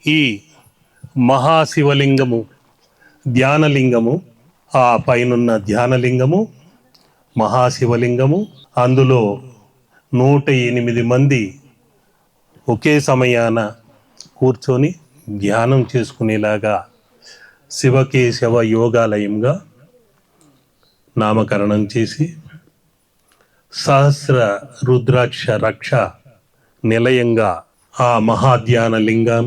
ఈ మహాశివలింగము ధ్యానలింగము, ఆ పైనున్న ధ్యానలింగము మహాశివలింగము, అందులో 108 మంది ఒకే సమయాన కూర్చొని ధ్యానం చేసుకునేలాగా శివకేశవ యోగాలయంగా నామకరణం చేసి సహస్ర రుద్రాక్ష రక్ష నిలయంగా ఆ మహాధ్యాన లింగం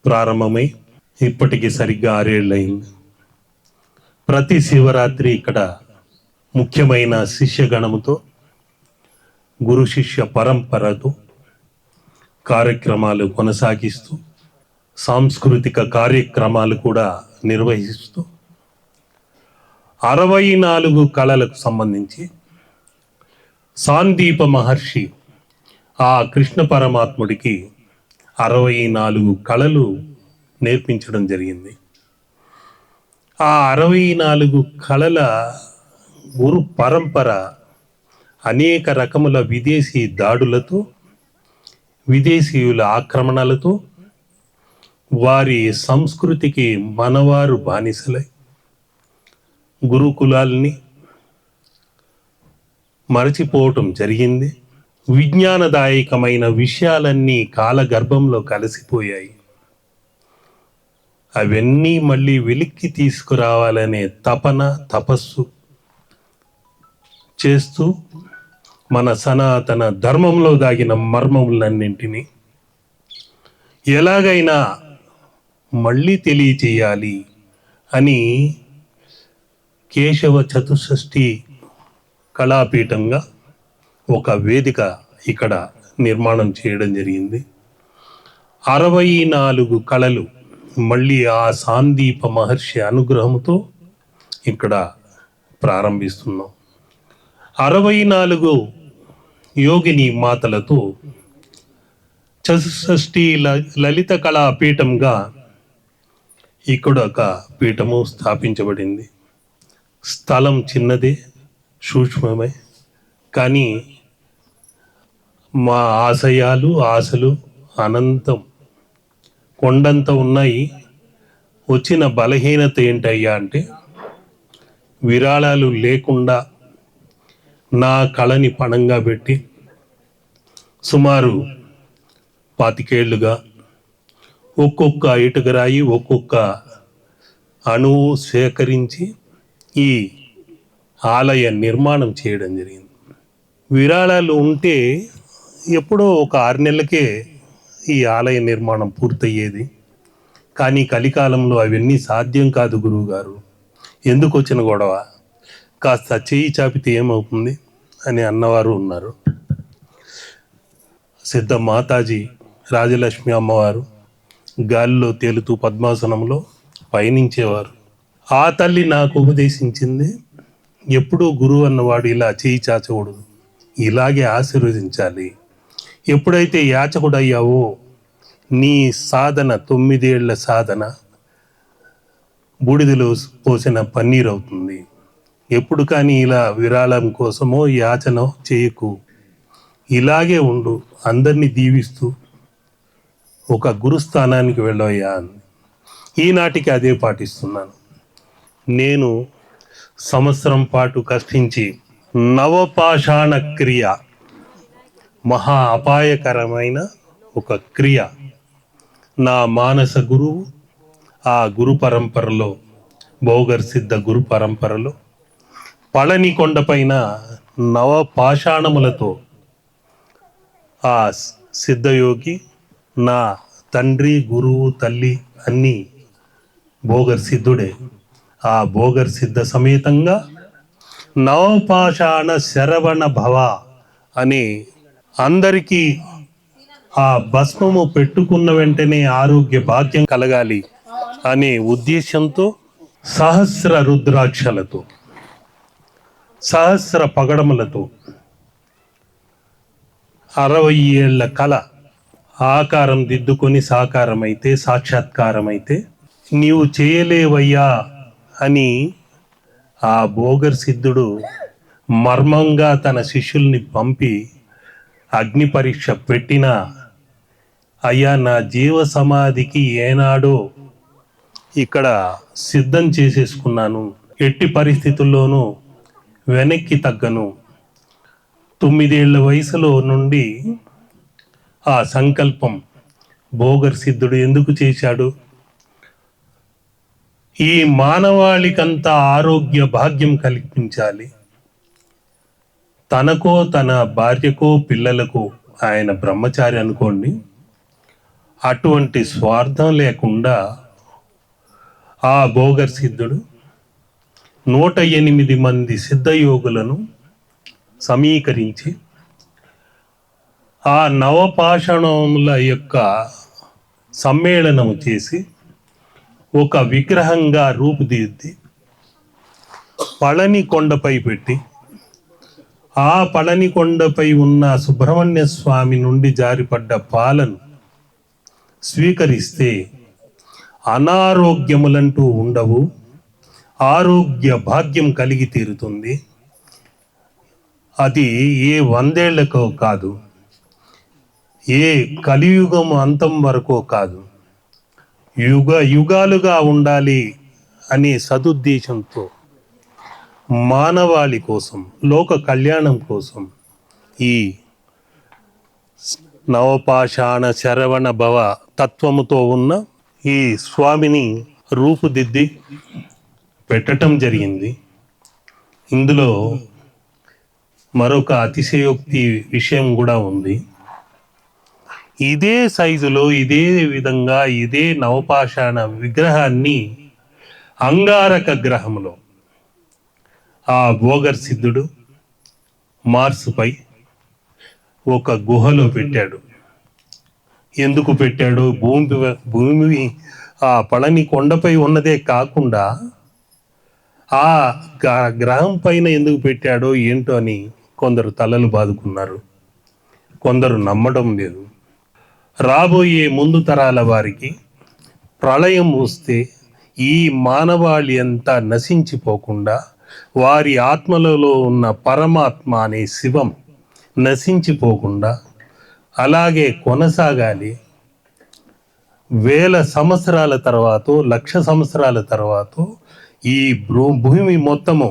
ప్రారంభమై ఇప్పటికి సరిగ్గా 6 ఏళ్ళయింది. ప్రతి శివరాత్రి ఇక్కడ ముఖ్యమైన శిష్యగణముతో గురు శిష్య పరంపరతో కార్యక్రమాలు కొనసాగిస్తూ సాంస్కృతిక కార్యక్రమాలు కూడా నిర్వహిస్తూ 64 కళలకు సంబంధించి సాందీప మహర్షి ఆ కృష్ణ పరమాత్ముడికి 64 కళలు నేర్పించడం జరిగింది. ఆ 64 కళల గురు పరంపర అనేక రకముల విదేశీ దాడులతో, విదేశీయుల ఆక్రమణలతో వారి సంస్కృతికి మనవారు బానిసలై గురుకులాల్ని మరచిపోవటం జరిగింది. విజ్ఞానదాయకమైన విషయాలన్నీ కాలగర్భంలో కలిసిపోయాయి. అవన్నీ మళ్ళీ వెలిక్కి తీసుకురావాలనే తపన, తపస్సు చేస్తూ మన సనాతన ధర్మంలో దాగిన మర్మములన్నింటినీ ఎలాగైనా మళ్ళీ తెలియచేయాలి అని కేశవ చతుషష్ఠి కళాపీఠంగా ఒక వేదిక ఇక్కడ నిర్మాణం చేయడం జరిగింది. 64 కళలు మళ్ళీ ఆ సాందీప మహర్షి అనుగ్రహంతో ఇక్కడ ప్రారంభిస్తున్నాం. 64 యోగిని మాతలతో చతుషష్ఠి లలిత కళా పీఠంగా ఇక్కడ ఒక పీఠము స్థాపించబడింది. స్థలం చిన్నదే, సూక్ష్మమే, కానీ మా ఆశయాలు, ఆశలు అనంతం, కొండంత ఉన్నాయి. వచ్చిన బలహీనత ఏంటయ్యా అంటే విరాళాలు లేకుండా నా కళని పణంగా పెట్టి సుమారు 25 ఏళ్లుగా ఒక్కొక్క ఇటుకరాయి, ఒక్కొక్క అణువు సేకరించి ఈ ఆలయ నిర్మాణం చేయడం జరిగింది. విరాళాలు ఉంటే ఎప్పుడో ఒక 6 నెలలకే ఈ ఆలయ నిర్మాణం పూర్తయ్యేది. కానీ కలికాలంలో అవన్నీ సాధ్యం కాదు గురువుగారు, ఎందుకు వచ్చిన గొడవ, కాస్త చేయి చాపితే ఏమవుతుంది అని అన్నవారు ఉన్నారు. సిద్ధ మాతాజీ రాజలక్ష్మి అమ్మవారు గాలిలో తేలుతూ పద్మాసనంలో పయనించేవారు. ఆ తల్లి నాకు ఉపదేశించింది, ఎప్పుడూ గురువు అన్నవాడు ఇలా చేయి చాచకూడదు, ఇలాగే ఆశీర్వదించాలి. ఎప్పుడైతే యాచకుడయ్యావో నీ సాధన 9 ఏళ్ల సాధన బూడిదలో పోసిన పన్నీర్ అవుతుంది. ఎప్పుడు కానీ ఇలా విరాళం కోసమో యాచనో చేయకు, ఇలాగే ఉండు, అందరినీ దీవిస్తూ ఒక గురుస్థానానికి వెళ్ళవయ్యా అని. ఈనాటికి అదే పాటిస్తున్నాను. నేను సంవత్సరం పాటు కష్టించి నవపాషాణ క్రియ, మహా అపాయకరమైన ఒక క్రియ, నా మానస గురువు ఆ గురు పరంపరలో, భోగర్ సిద్ధ గురు పరంపరలో పళని కొండపైన నవపాషాణములతో ఆ సిద్ధయోగి, నా తండ్రి, గురువు, తల్లి అన్నీ భోగర్ సిద్ధుడే. ఆ భోగర్ సిద్ధ సమేతంగా నవపాషాణ శరవణ భవ అని అందరికీ ఆ భస్మము పెట్టుకున్న వెంటనే ఆరోగ్య భాగ్యం కలగాలి అనే ఉద్దేశంతో సహస్ర రుద్రాక్షలతో, సహస్ర పగడములతో 60 ఏళ్ల కళ ఆకారం దిద్దుకొని సాకారమైతే, సాక్షాత్కారమైతే నీవు చేయలేవయ్యా అని ఆ భోగర్ సిద్ధుడు మర్మంగా తన శిష్యుల్ని పంపి అగ్ని పరీక్ష పెట్టినా అయ్యా నా జీవ సమాధికి ఏనాడో ఇక్కడ సిద్ధం చేసేసుకున్నాను, ఎట్టి పరిస్థితుల్లోనూ వెనక్కి తగ్గను. 9 ఏళ్ల వయసులో నుండి ఆ సంకల్పం భోగర్ సిద్ధుడు ఎందుకు చేశాడు? ఈ మానవాళికంతా ఆరోగ్య భాగ్యం కల్పించాలి. తనకో తన భార్యకో పిల్లలకు, ఆయన బ్రహ్మచారి అనుకోండి, అటువంటి స్వార్థం లేకుండా ఆ భోగర్ సిద్ధుడు 108 మంది సిద్ధయోగులను సమీకరించి ఆ నవపాషాణముల యొక్క సమ్మేళనము చేసి ఒక విగ్రహంగా రూపుదిద్ది పళని కొండపై పెట్టి, ఆ పళని కొండపై ఉన్న సుబ్రహ్మణ్య స్వామి నుండి జారిపడ్డ పాలను స్వీకరిస్తే అనారోగ్యములంటూ ఉండవు, ఆరోగ్య భాగ్యం కలిగి తీరుతుంది. అది ఏ 100 ఏళ్లకో కాదు, ఏ కలియుగం అంతం వరకో కాదు, యుగాలుగా ఉండాలి అనే సదుద్దేశంతో మానవాళి కోసం, లోక కళ్యాణం కోసం ఈ నవపాషాణ శరవణ భవ తత్వముతో ఉన్న ఈ స్వామిని రూపుదిద్ది పెట్టడం జరిగింది. ఇందులో మరొక అతిశయోక్తి విషయం కూడా ఉంది. ఇదే సైజులో, ఇదే విధంగా, ఇదే నవపాషాణ విగ్రహాన్ని అంగారక గ్రహంలో ఆ భోగర్ సిద్ధుడు మార్స్పై ఒక గుహలో పెట్టాడు. ఎందుకు పెట్టాడు? భూమి ఆ పళని కొండపై ఉన్నదే కాకుండా ఆ గ్రహం పైన ఎందుకు పెట్టాడో ఏంటో అని కొందరు తలలు బాదుకున్నారు, కొందరు నమ్మడం లేదు. రాబోయే ముందు తరాల వారికి ప్రళయం వస్తే ఈ మానవాళి అంతా నశించిపోకుండా వారి ఆత్మలలో ఉన్న పరమాత్మ అనే శివం నశించిపోకుండా అలాగే కొనసాగాలి. 1000 సంవత్సరాల తర్వాత, 1,00,000 సంవత్సరాల తర్వాత ఈ భూమి మొత్తము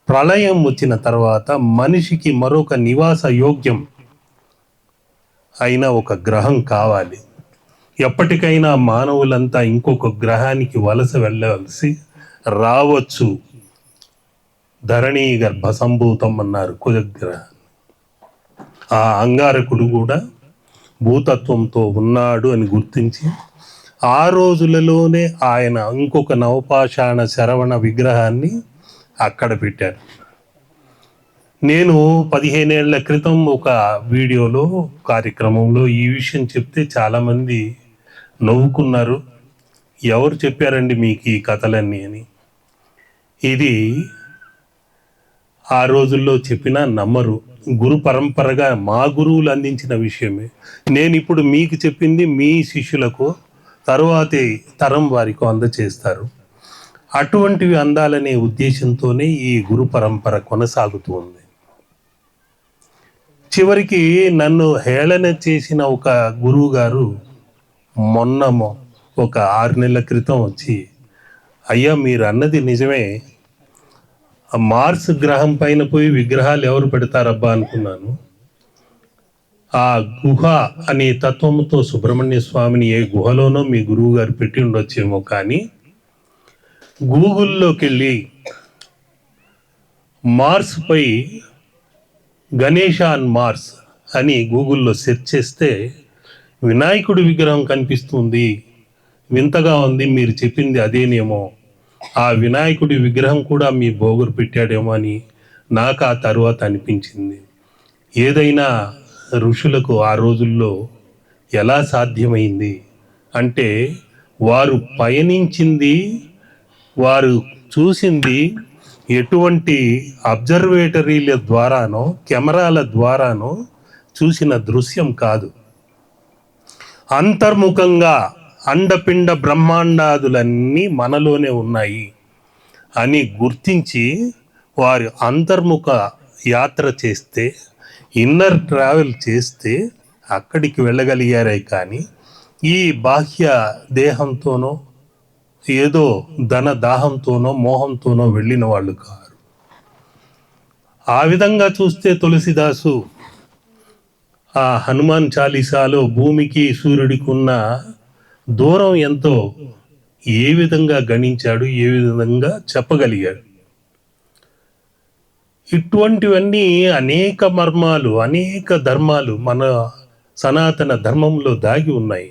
ప్రళయం వచ్చిన తర్వాత మనిషికి మరొక నివాస యోగ్యం అయిన ఒక గ్రహం కావాలి. ఎప్పటికైనా మానవులంతా ఇంకొక గ్రహానికి వలస వెళ్ళవలసి రావచ్చు. ధరణీ గర్భ సంభూతం అన్నారు కుజగ్రహం. ఆ అంగారకుడు కూడా భూతత్వంతో ఉన్నాడు అని గుర్తించి ఆ రోజులలోనే ఆయన ఇంకొక నవపాషాణ శరవణ విగ్రహాన్ని అక్కడ పెట్టారు. నేను 15 ఏళ్ల క్రితం ఒక వీడియోలో, కార్యక్రమంలో ఈ విషయం చెప్తే చాలామంది నవ్వుకున్నారు. ఎవరు చెప్పారండి మీకు ఈ కథలన్నీ అని. ఇది ఆ రోజుల్లో చెప్పినా నమ్మరు. గురు పరంపరగా మా గురువులు అందించిన విషయమే. నేను ఇప్పుడు మీకు చెప్పింది మీ శిష్యులకు, తరువాతి తరం వారికి అందచేస్తారు. అటువంటివి అందాలనే ఉద్దేశంతోనే ఈ గురు పరంపర కొనసాగుతూ ఉంది. చివరికి నన్ను హేళన చేసిన ఒక గురువు గారు మొన్న ఒక 6 నెలల క్రితం వచ్చి, అయ్యా మీరు అన్నది నిజమే, మార్స్ గ్రహం పైన పోయి విగ్రహాలు ఎవరు పెడతారబ్బా అనుకున్నాను. ఆ గుహ అనే తత్వంతో సుబ్రహ్మణ్య స్వామిని ఏ గుహలోనో మీ గురువు గారు పెట్టి ఉండొచ్చేమో, కానీ గూగుల్లోకి వెళ్ళి మార్స్ పై గణేష్ ఆన్ మార్స్ అని గూగుల్లో సెర్చ్ చేస్తే వినాయకుడి విగ్రహం కనిపిస్తుంది. వింతగా ఉంది, మీరు చెప్పింది అదేనేమో, ఆ వినాయకుడి విగ్రహం కూడా మీ భోగరు పెట్టాడేమో అని నాకు ఆ తరువాత అనిపించింది. ఏదైనా ఋషులకు ఆ రోజుల్లో ఎలా సాధ్యమైంది అంటే, వారు పయనించింది, వారు చూసింది ఎటువంటి అబ్జర్వేటరీల ద్వారానో కెమెరాల ద్వారానో చూసిన దృశ్యం కాదు. అంతర్ముఖంగా అండపిండ బ్రహ్మాండాదులన్నీ మనలోనే ఉన్నాయి అని గుర్తించి వారి అంతర్ముఖ యాత్ర చేస్తే, ఇన్నర్ ట్రావెల్ చేస్తే అక్కడికి వెళ్ళగలిగారే కానీ ఈ బాహ్య దేహంతోనో ఏదో ధన దాహంతోనో మోహంతోనో వెళ్ళిన వాళ్ళు కారు. ఆ విధంగా చూస్తే తులసిదాసు ఆ హనుమాన్ చాలీసాలో భూమికి సూర్యుడికి ఉన్న దూరం ఎంతో ఏ విధంగా గణించాడు, ఏ విధంగా చెప్పగలిగాడు. ఇటువంటివన్నీ అనేక మర్మాలు, అనేక ధర్మాలు మన సనాతన ధర్మంలో దాగి ఉన్నాయి.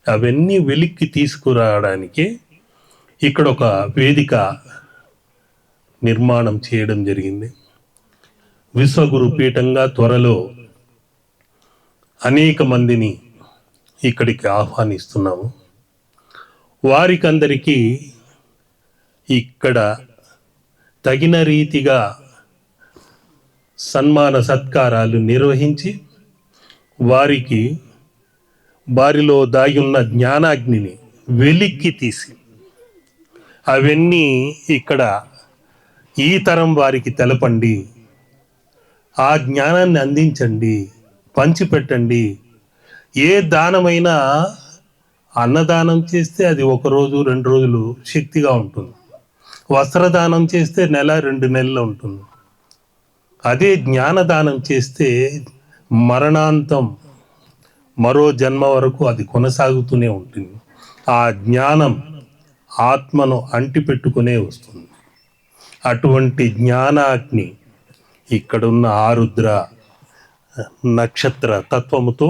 అవన్నీ వెలిక్కి తీసుకురావడానికే ఇక్కడ ఒక వేదిక నిర్మాణం చేయడం జరిగింది. విశ్వగురు పీఠంగా త్వరలో అనేక మందిని ఇక్కడికి ఆహ్వానిస్తున్నాము. వారికందరికీ ఇక్కడ తగిన రీతిగా సన్మాన సత్కారాలు నిర్వహించి వారిలో దాగి ఉన్న జ్ఞానాగ్నిని వెలిక్కి తీసి అవన్నీ ఇక్కడ ఈ తరం వారికి తెలపండి, ఆ జ్ఞానాన్ని అందించండి, పంచిపెట్టండి. ఏ దానమైనా అన్నదానం చేస్తే అది 1 రోజు 2 రోజులు శక్తిగా ఉంటుంది. వస్త్రదానం చేస్తే 1-2 నెలలు ఉంటుంది. అదే జ్ఞానదానం చేస్తే మరణాంతం మరో జన్మ వరకు అది కొనసాగుతూనే ఉంటుంది. ఆ జ్ఞానం ఆత్మను అంటిపెట్టుకునే వస్తుంది. అటువంటి జ్ఞానాగ్ని ఇక్కడున్న ఆరుద్ర నక్షత్ర తత్వముతో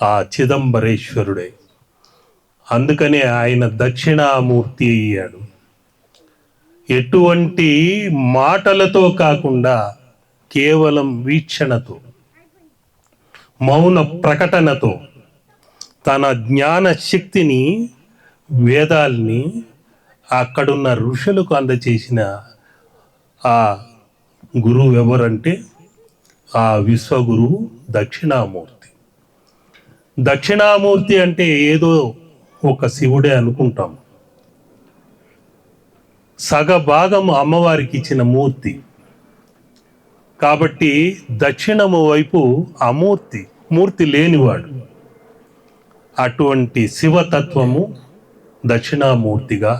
ఆ చిదంబరేశ్వరుడే. అందుకనే ఆయన దక్షిణామూర్తి అయ్యాడు. ఎటువంటి మాటలతో కాకుండా కేవలం వీక్షణతో, మౌన ప్రకటనతో తన జ్ఞాన శక్తిని, వేదాల్ని అక్కడున్న ఋషులకు అందచేసిన ఆ గురువు ఎవరంటే ఆ విశ్వగురువు దక్షిణామూర్తి. దక్షిణామూర్తి అంటే ఏదో ఒక శివుడే అనుకుంటాం. సగభాగం అమ్మవారికి ఇచ్చిన మూర్తి కాబట్టి దక్షిణము వైపు అమూర్తి, మూర్తి లేనివాడు. అటువంటి శివతత్వము దక్షిణామూర్తిగా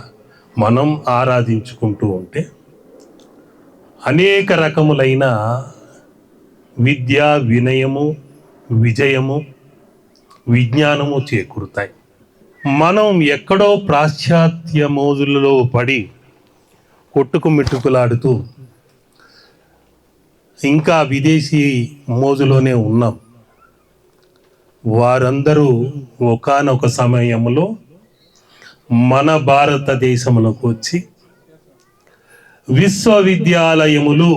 మనం ఆరాధించుకుంటూ ఉంటే అనేక రకములైన విద్య, వినయము, విజయము, విజ్ఞానము చేకూరుతాయి. మనం ఎక్కడో పాశ్చాత్య మోజులలో పడి కొట్టుకు మిట్టుకులాడుతూ ఇంకా విదేశీ మోజులోనే ఉన్నాం. వారందరూ ఒకానొక సమయంలో మన భారతదేశంలోకి వచ్చి విశ్వవిద్యాలయములు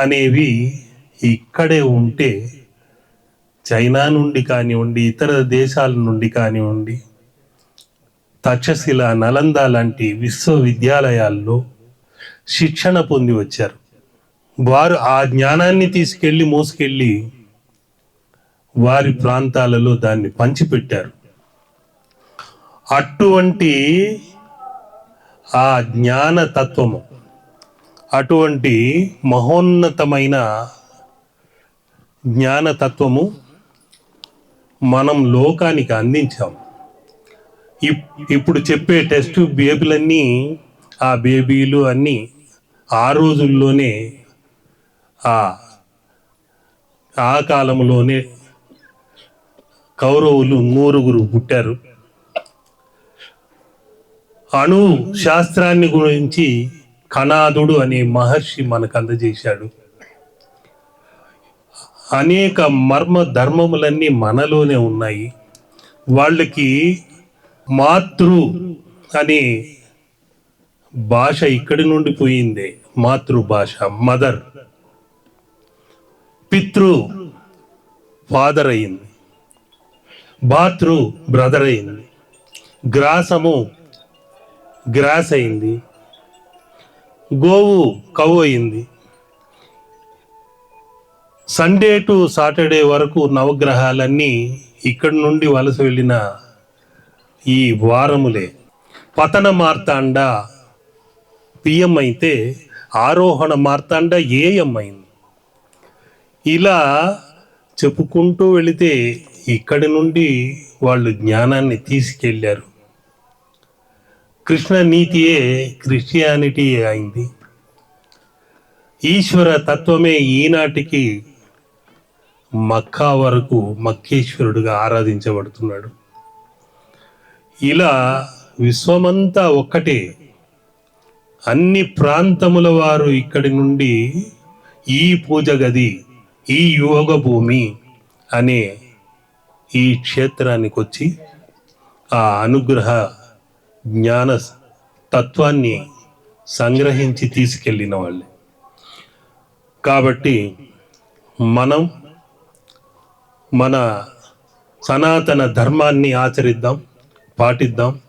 అనేవి ఇక్కడే ఉంటే చైనా నుండి కానివ్వండి, ఇతర దేశాల నుండి కానివ్వండి, తక్షశిల, నలంద లాంటి విశ్వవిద్యాలయాల్లో శిక్షణ పొంది వచ్చారు. వారు ఆ జ్ఞానాన్ని మోసుకెళ్ళి వారి ప్రాంతాలలో దాన్ని పంచిపెట్టారు. అటువంటి ఆ జ్ఞాన తత్వము, అటువంటి మహోన్నతమైన జ్ఞానతత్వము మనం లోకానికి అందించాం. ఇప్పుడు చెప్పే టెస్ట్ బేబీలన్నీ, ఆ బేబీలు అన్నీ ఆ రోజుల్లోనే ఆ కాలంలోనే కౌరవులు 9 పుట్టారు. అణు శాస్త్రాన్ని గురించి కణాదుడు అనే మహర్షి మనకు అందజేశాడు. అనేక మర్మ ధర్మములన్నీ మనలోనే ఉన్నాయి. వాళ్ళకి మాతృ అనే భాష ఇక్కడి నుండి పోయిందే, మాతృభాష మదర్. పితృ ఫాదర్ అయింది, భాతృ బ్రదర్ అయింది, గ్రాసము గ్రాస్ అయింది, గోవు కవు అయింది. సండే టు సాటర్డే వరకు నవగ్రహాలన్నీ ఇక్కడి నుండి వలస వెళ్ళిన ఈ వారములే. పతన మార్తాండ పిఎం అయితే ఆరోహణ మార్తాండ ఏఎం అయింది. ఇలా చెప్పుకుంటూ వెళితే ఇక్కడి నుండి వాళ్ళు జ్ఞానాన్ని తీసుకెళ్ళారు. కృష్ణ నీతియే క్రిస్టియానిటీ అయింది. ఈశ్వర తత్వమే ఈనాటికి మక్కా వరకు మక్కేశ్వరుడుగా ఆరాధించబడుతున్నాడు. ఇలా విశ్వమంతా ఒక్కటే. అన్ని ప్రాంతముల వారు ఇక్కడి నుండి ఈ పూజ గది, ఈ యోగ భూమి అనే ఈ క్షేత్రానికి వచ్చి ఆ అనుగ్రహ జ్ఞాన తత్వాన్ని సంగ్రహించి తీసుకెళ్ళిన వాళ్ళే. కాబట్టి మనం మన సనాతన ధర్మాన్ని ఆచరిద్దాం, పాటిద్దాం.